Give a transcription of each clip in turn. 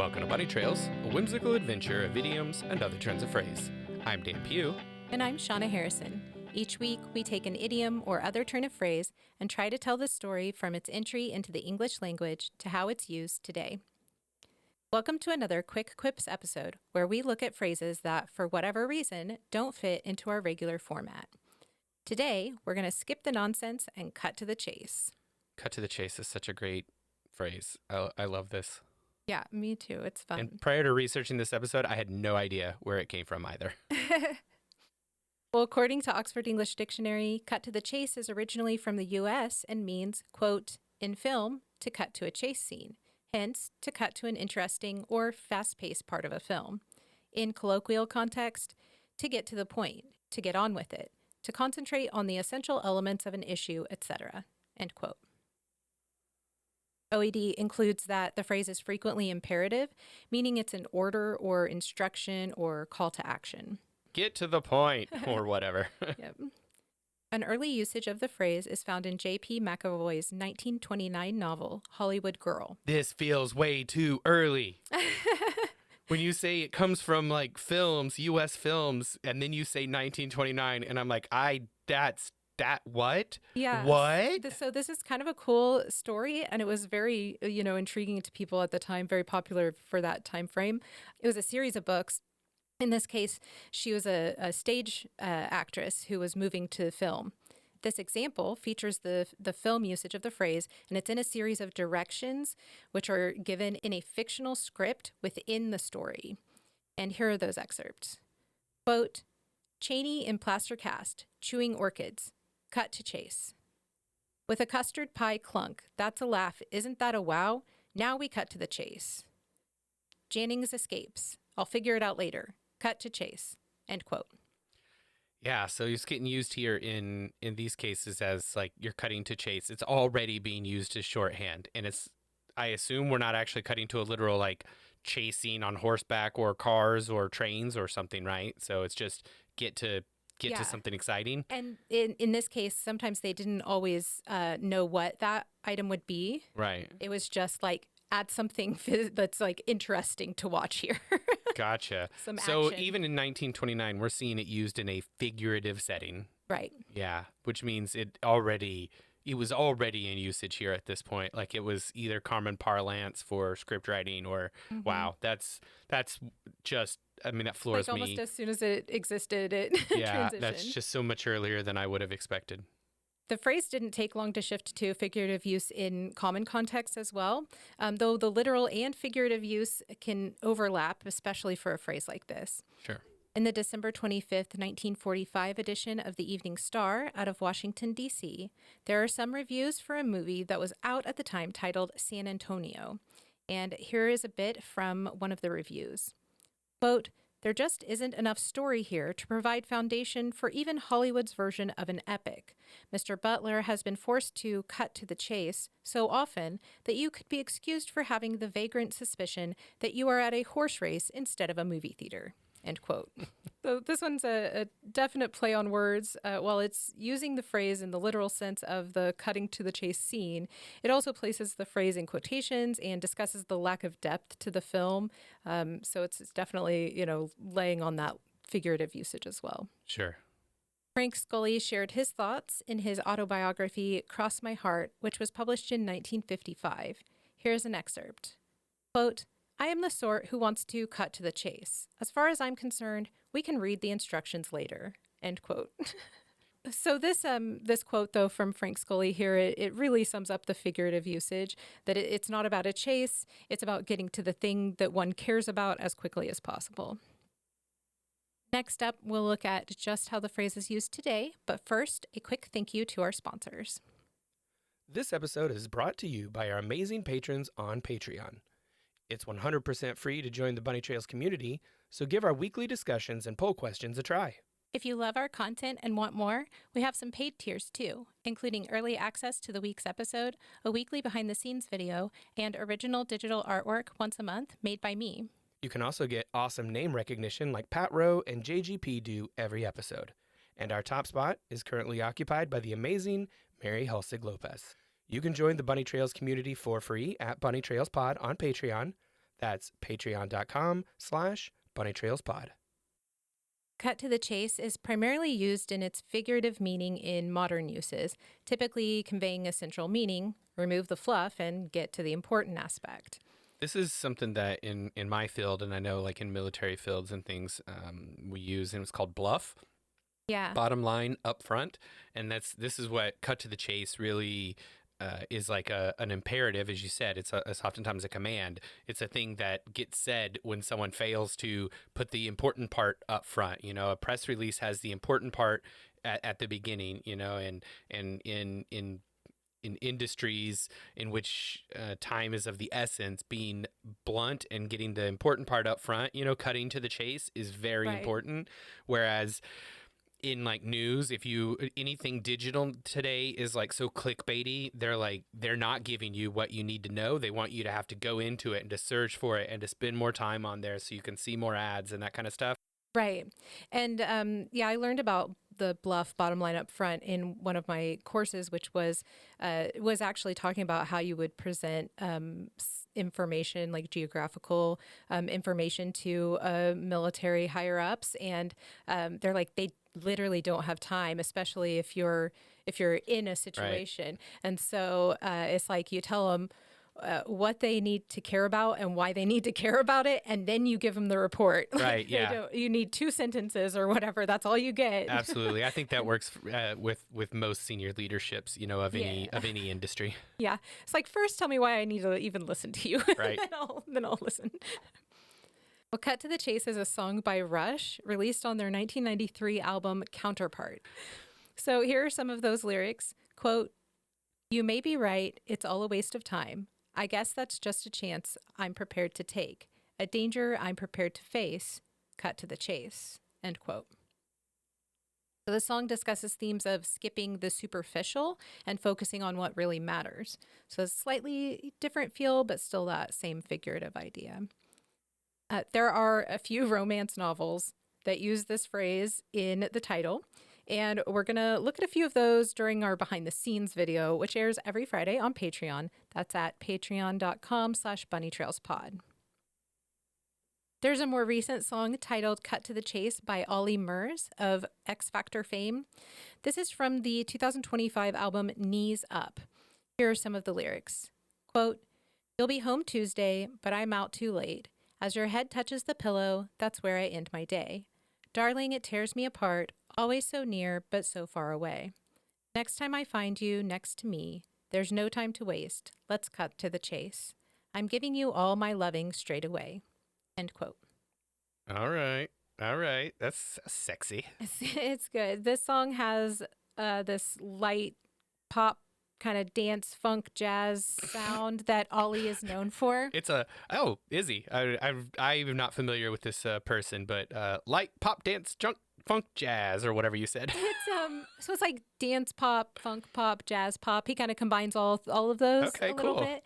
Welcome to Bunny Trails, a whimsical adventure of idioms and other turns of phrase. I'm Dan Pugh. And I'm Shauna Harrison. Each week, we take an idiom or other turn of phrase and try to tell the story from its entry into the English language to how it's used today. Welcome to another Quick Quips episode, where we look at phrases that, for whatever reason, don't fit into our regular format. Today, we're going to skip the nonsense and cut to the chase. Cut to the chase is such a great phrase. I love this. Yeah, me too. It's fun. And prior to researching this episode, I had no idea where it came from either. Well, according to Oxford English Dictionary, cut to the chase is originally from the U.S. and means, quote, in film, to cut to a chase scene. Hence, to cut to an interesting or fast-paced part of a film. In colloquial context, to get to the point, to get on with it, to concentrate on the essential elements of an issue, etc., end quote. OED includes that the phrase is frequently imperative, meaning it's an order or instruction or call to action. Get to the point, or whatever. Yep. An early usage of the phrase is found in J.P. McAvoy's 1929 novel, Hollywood Girl. This feels way too early. When you say it comes from like films, U.S. films, and then you say 1929, and I'm like, what? Yeah. What? So this is kind of a cool story, and it was very, intriguing to people at the time, very popular for that time frame. It was a series of books. In this case, she was a stage actress who was moving to film. This example features the film usage of the phrase, and it's in a series of directions which are given in a fictional script within the story. And here are those excerpts. Quote, Cheney in plaster cast, chewing orchids. Cut to chase. With a custard pie clunk, that's a laugh, isn't that a wow? Now we cut to the chase. Jannings escapes. I'll figure it out later. Cut to chase. End quote. Yeah, so it's getting used here in these cases as like you're cutting to chase. It's already being used as shorthand. And I assume we're not actually cutting to a literal like chasing on horseback or cars or trains or something, right? So it's just get to something exciting. And in this case, sometimes they didn't always know what that item would be. Right. It was just like, add something that's like interesting to watch here. Gotcha. Some so action. Even in 1929, we're seeing it used in a figurative setting. Right. Yeah, which means it was already in usage here at this point. Like it was either common parlance for script writing or, wow, that's just, that floors like me. Almost as soon as it existed, it Yeah, transitioned. that's just so much earlier than I would have expected. The phrase didn't take long to shift to figurative use in common contexts as well, though the literal and figurative use can overlap, especially for a phrase like this. Sure. In the December 25th, 1945 edition of the Evening Star out of Washington, D.C., there are some reviews for a movie that was out at the time titled San Antonio. And here is a bit from one of the reviews. Quote, there just isn't enough story here to provide foundation for even Hollywood's version of an epic. Mr. Butler has been forced to cut to the chase so often that you could be excused for having the vagrant suspicion that you are at a horse race instead of a movie theater. End quote. So this one's a definite play on words. While it's using the phrase in the literal sense of the cutting to the chase scene, it also places the phrase in quotations and discusses the lack of depth to the film. So it's definitely, laying on that figurative usage as well. Sure. Frank Scully shared his thoughts in his autobiography, Cross My Heart, which was published in 1955. Here's an excerpt. Quote, I am the sort who wants to cut to the chase. As far as I'm concerned, we can read the instructions later. End quote. So this quote, though, from Frank Scully here, it really sums up the figurative usage, that it's not about a chase, it's about getting to the thing that one cares about as quickly as possible. Next up, we'll look at just how the phrase is used today, but first, a quick thank you to our sponsors. This episode is brought to you by our amazing patrons on Patreon. It's 100% free to join the Bunny Trails community, so give our weekly discussions and poll questions a try. If you love our content and want more, we have some paid tiers too, including early access to the week's episode, a weekly behind-the-scenes video, and original digital artwork once a month made by me. You can also get awesome name recognition like Pat Rowe and JGP do every episode. And our top spot is currently occupied by the amazing Mary Hulsig Lopez. You can join the Bunny Trails community for free at Bunny Trails Pod on Patreon. That's patreon.com/bunnytrailspod. Cut to the chase is primarily used in its figurative meaning in modern uses, typically conveying a central meaning, remove the fluff, and get to the important aspect. This is something that in my field, and I know like in military fields and things, we use, and it's called BLUF. Yeah. Bottom line up front, and this is what cut to the chase really is like an imperative. As you said, it's oftentimes a command. It's a thing that gets said when someone fails to put the important part up front. You know, a press release has the important part at the beginning, you know, and in industries in which time is of the essence, being blunt and getting the important part up front, you know, cutting to the chase is very important. Whereas in like news, if you anything digital today is like so clickbaity, they're not giving you what you need to know. They want you to have to go into it and to search for it and to spend more time on there so you can see more ads and that kind of stuff. Right. And I learned about the BLUF bottom line up front in one of my courses, which was actually talking about how you would present information, like geographical information, to military higher ups, and they're like they literally don't have time, especially if you're in a situation. Right. And so it's like you tell them what they need to care about and why they need to care about it, and then you give them the report. Right. Yeah. You need 2 sentences or whatever. That's all you get. Absolutely. I think that works with most senior leaderships, you know, of any industry. Yeah. It's like, first tell me why I need to even listen to you. Right. then I'll listen. Well, Cut to the Chase is a song by Rush, released on their 1993 album Counterpart. So here are some of those lyrics. Quote, "You may be right, it's all a waste of time. I guess that's just a chance I'm prepared to take, a danger I'm prepared to face. Cut to the chase." End quote. So the song discusses themes of skipping the superficial and focusing on what really matters. So it's a slightly different feel, but still that same figurative idea. There are a few romance novels that use this phrase in the title, and we're going to look at a few of those during our behind the scenes video, which airs every Friday on Patreon. That's at patreon.com/bunnytrailspod. There's a more recent song titled Cut to the Chase by Ollie Murs of X Factor fame. This is from the 2025 album Knees Up. Here are some of the lyrics. Quote, "You'll be home Tuesday, but I'm out too late. As your head touches the pillow, that's where I end my day. Darling, it tears me apart, always so near, but so far away. Next time I find you next to me, there's no time to waste. Let's cut to the chase. I'm giving you all my loving straight away." End quote. All right. That's sexy. It's good. This song has this light pop kind of dance, funk, jazz sound that Ollie is known for. It's is he? I'm not familiar with this person, but light pop, dance, funk, jazz, or whatever you said. It's so it's like dance pop, funk pop, jazz pop. He kind of combines all of those a little bit.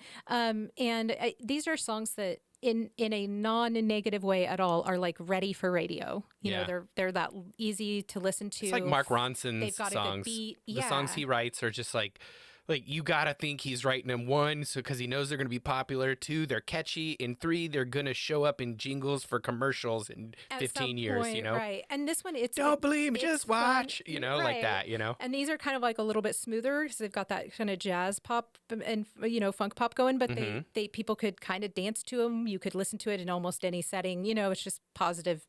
These are songs that in a non-negative way at all are like ready for radio. You know, they're that easy to listen to. It's like Mark Ronson's They've got songs. A good beat. The songs he writes are just like you gotta think he's writing them, 1, so because he knows they're gonna be popular, 2, they're catchy, and 3, they're gonna show up in jingles for commercials in 15 years, you know? Right. And this one, don't believe me, just watch, you know, like that, you know? And these are kind of like a little bit smoother because they've got that kind of jazz pop and, you know, funk pop going, but they people could kind of dance to them. You could listen to it in almost any setting, you know, it's just positive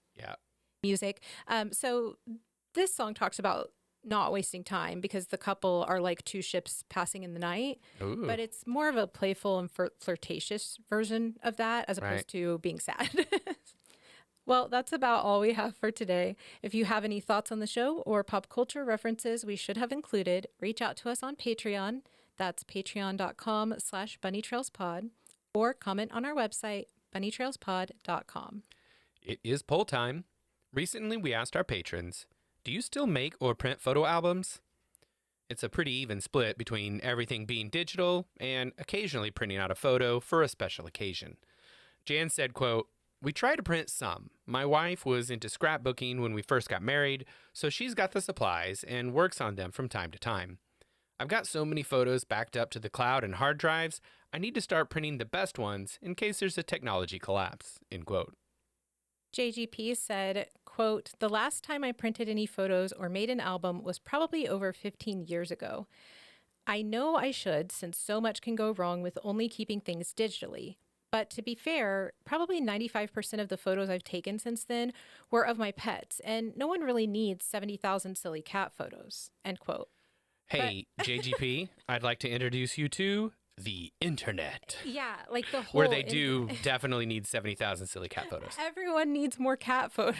music. So this song talks about not wasting time because the couple are like 2 ships passing in the night. Ooh. But it's more of a playful and flirtatious version of that as opposed to being sad. Well, that's about all we have for today. If you have any thoughts on the show or pop culture references we should have included, reach out to us on Patreon. That's patreon.com/bunnytrailspod, or comment on our website, bunnytrailspod.com. It is poll time. Recently, we asked our patrons, do you still make or print photo albums? It's a pretty even split between everything being digital and occasionally printing out a photo for a special occasion. Jan said, quote, "We try to print some. My wife was into scrapbooking when we first got married, so she's got the supplies and works on them from time to time. I've got so many photos backed up to the cloud and hard drives, I need to start printing the best ones in case there's a technology collapse, end quote. JGP said, quote, "The last time I printed any photos or made an album was probably over 15 years ago. I know I should, since so much can go wrong with only keeping things digitally. But to be fair, probably 95% of the photos I've taken since then were of my pets, and no one really needs 70,000 silly cat photos," end quote. But Hey, JGP, I'd like to introduce you to the internet, yeah, like the where whole they do definitely need 70,000 silly cat photos. everyone needs more cat photos.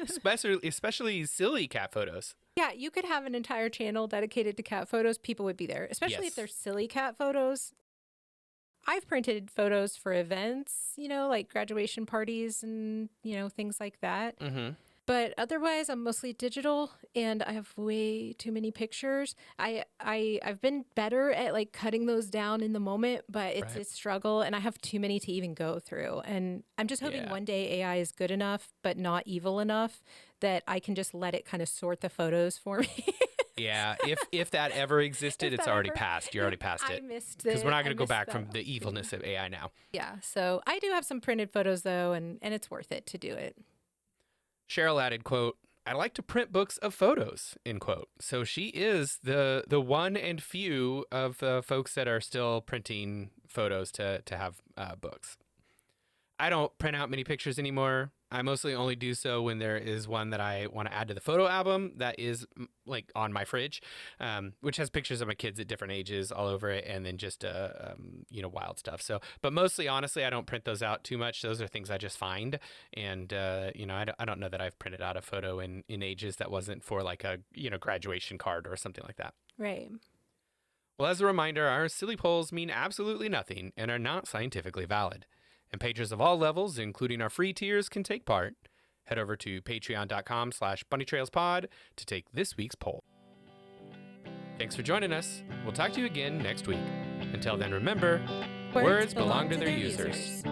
especially silly cat photos. Yeah, you could have an entire channel dedicated to cat photos. People would be there, especially if Yes. they're silly cat photos. I've printed photos for events, like graduation parties and, things like that. Mm-hmm. But otherwise, I'm mostly digital, and I have way too many pictures. I've been better at like cutting those down in the moment, but it's Right. a struggle, and I have too many to even go through. And I'm just hoping Yeah. one day AI is good enough, but not evil enough, that I can just let it kind of sort the photos for me. Yeah, if that ever existed, If it's that already ever- passed. You're already past I it. missed it. Because we're not I going to go missed back that from the opportunity. evilness of AI now. Yeah, so I do have some printed photos though, and it's worth it to do it. Cheryl added, quote, "I like to print books of photos," end quote. So she is the one and few of the folks that are still printing photos to have books. I don't print out many pictures anymore. I mostly only do so when there is one that I want to add to the photo album that is like on my fridge, which has pictures of my kids at different ages all over it, and then just wild stuff. So, but mostly, honestly, I don't print those out too much. Those are things I just find, and I don't know that I've printed out a photo in ages that wasn't for like a graduation card or something like that. Right. Well, as a reminder, our silly polls mean absolutely nothing and are not scientifically valid. And patrons of all levels, including our free tiers, can take part. Head over to patreon.com/bunnytrailspod to take this week's poll. Thanks for joining us. We'll talk to you again next week. Until then, remember, words belong to their users.